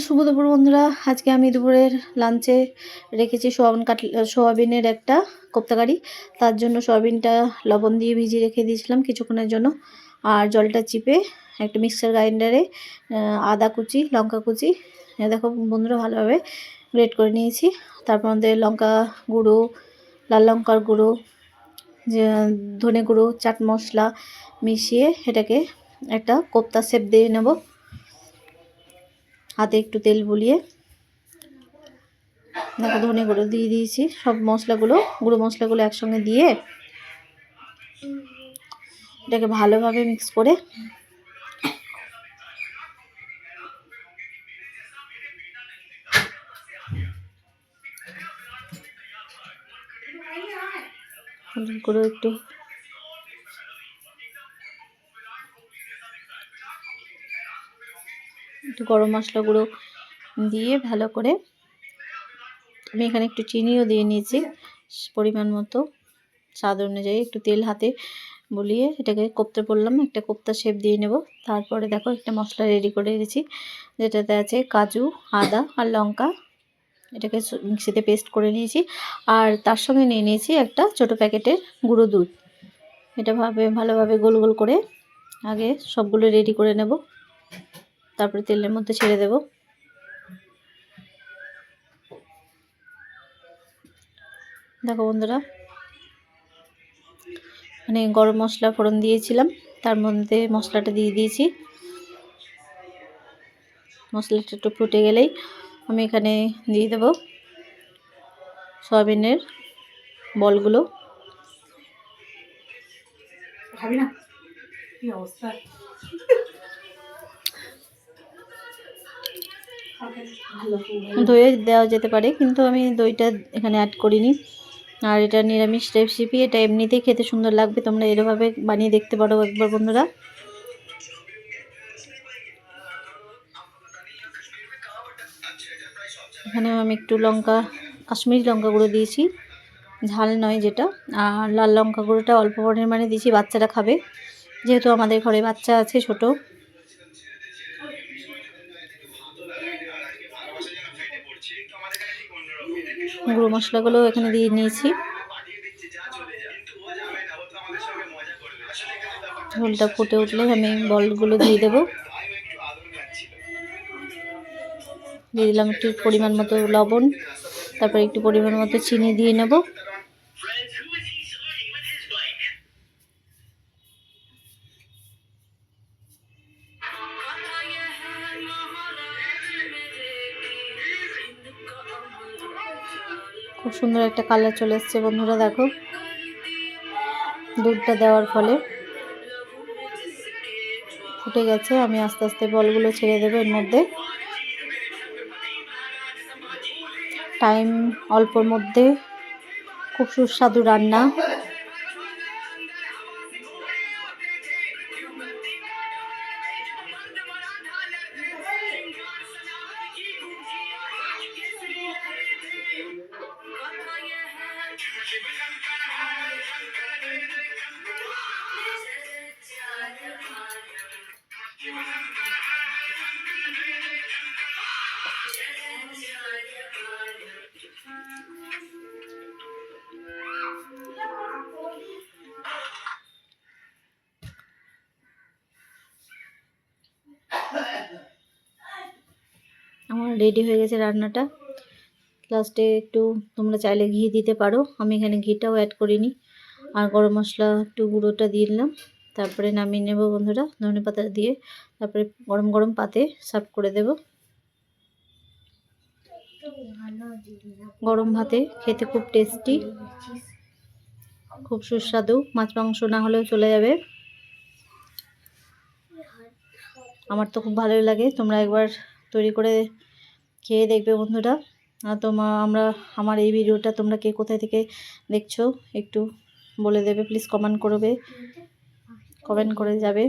শুভ দুপুর বন্ধুরা। আজকে আমি দুপুরের লাঞ্চে রেখেছি সোয়াবিনের একটা কোপ্তা কারি। তার জন্য সোয়াবিনটা লবণ দিয়ে ভিজিয়ে রেখে দিয়েছিলাম কিছুক্ষণের জন্য। আর জলটা চিপে একটা মিক্সার গ্রাইন্ডারে আদা কুচি, লঙ্কা কুচি, দেখো বন্ধুরা ভালোভাবে গ্রেট করে নিয়েছি। তারপর মধ্যে লঙ্কা গুঁড়ো, লাল লঙ্কার গুঁড়ো, ধনে গুঁড়ো, চাট মশলা মিশিয়ে এটাকে একটা কোপ্তা শেপ দিয়ে নেব। হাতে একটু তেল বুলিয়ে দেখো ধনে গুঁড়ো দিয়ে দিয়েছি। সব গুঁড়ো মশলাগুলো একসঙ্গে দিয়ে এটাকে ভালোভাবে মিক্স করে গুঁড়ো একটু গরম মশলা গুঁড়ো দিয়ে ভালো করে আমি এখানে একটু চিনিও দিয়ে নিয়েছি পরিমাণ মতো, স্বাদ অনুযায়ী। একটু তেল হাতে বুলিয়ে এটাকে কোপ্তা করলাম, একটা কোপ্তা শেপ দিয়ে নেব। তারপরে দেখো একটা মশলা রেডি করে রেখেছি, যেটাতে আছে কাজু, আদা আর লঙ্কা। এটাকে মিক্সিতে পেস্ট করে নিয়েছি। আর তার সঙ্গে নিয়ে নিয়েছি একটা ছোট প্যাকেটের গুঁড়ো দুধ। এটা ভালোভাবে গোল গোল করে আগে সবগুলো রেডি করে নেব, তারপরে তেলের মধ্যে ছেড়ে দেব। দেখো বন্ধুরা, মানে গরম মশলা ফোড়ন দিয়েছিলাম, তার মধ্যে মশলাটা দিয়ে দিয়েছি। মশলাটা একটু ফুটে গেলেই আমি এখানে দিয়ে দেব সয়াবিনের বলগুলো। দই দেওয়া যেতে পারে, কিন্তু আমি দইটা এখানে অ্যাড করিনি। আর এটা নিরামিষ রেসিপি, এটা এমনিতেই খেতে সুন্দর লাগবে। তোমরা এরভাবে বানিয়ে দেখতে পারো একবার বন্ধুরা। এখানেও আমি একটু কাশ্মীরি লঙ্কা গুঁড়ো দিয়েছি, ঝাল নয় যেটা। আর লাল লঙ্কা গুঁড়োটা অল্প পরিমাণে দিয়েছি, বাচ্চারা খাবে যেহেতু আমাদের ঘরে বাচ্চা আছে ছোট। গুঁড়ো মশলাগুলো এখানে দিয়ে নিয়েছি। ঝোলটা ফুটে উঠলে আমি বলগুলো দিয়ে দেব। দিয়ে দিলাম একটু পরিমাণ মতো লবণ, তারপর একটু পরিমাণ মতো চিনি দিয়ে নেব। খুব সুন্দর একটা কালার চলে এসছে বন্ধুরা। দেখো দুধটা দেওয়ার ফলে ফুটে গেছে। আমি আস্তে আস্তে বলগুলো ছেড়ে দেবো এর মধ্যে। টাইম অল্পর মধ্যে খুব সুস্বাদু রান্না। আমার রেডি হয়ে গেছে রান্নাটা। লাস্টে একটু তোমরা চাইলে ঘি দিতে পারো, আমি এখানে ঘিটাও অ্যাড করিনি। আর গরম মশলা একটু গুঁড়োটা দিয়ে দিলাম। তারপরে নামিয়ে নেব বন্ধুরা ধনেপাতা দিয়ে। তারপরে গরম গরম পাতে সার্ভ করে দেব। গরম ভাতে খেতে খুব টেস্টি, খুব সুস্বাদু। মাছ মাংস না হলেও চলে যাবে। আমার তো খুব ভালোই লাগে। তোমরা একবার তৈরি করে খেয়ে দেখবে বন্ধুরা। আমার এই ভিডিওটা তোমরা কে কোথায় থেকে দেখছো একটু বলে দেবে প্লিজ, কমেন্ট করে যাবে।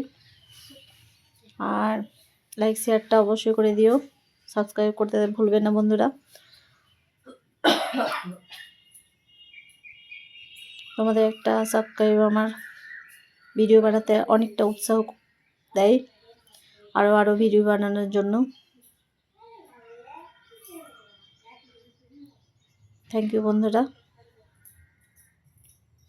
আর লাইক শেয়ারটা অবশ্যই করে দিও, সাবস্ক্রাইব করতে ভুলবে না বন্ধুরা। তোমাদের একটা সাবস্ক্রাইব আমার ভিডিও বানাতে অনেকটা উৎসাহ দেয়, আরও ভিডিও বানানোর জন্য। থ্যাংক ইউ বন্ধুরা।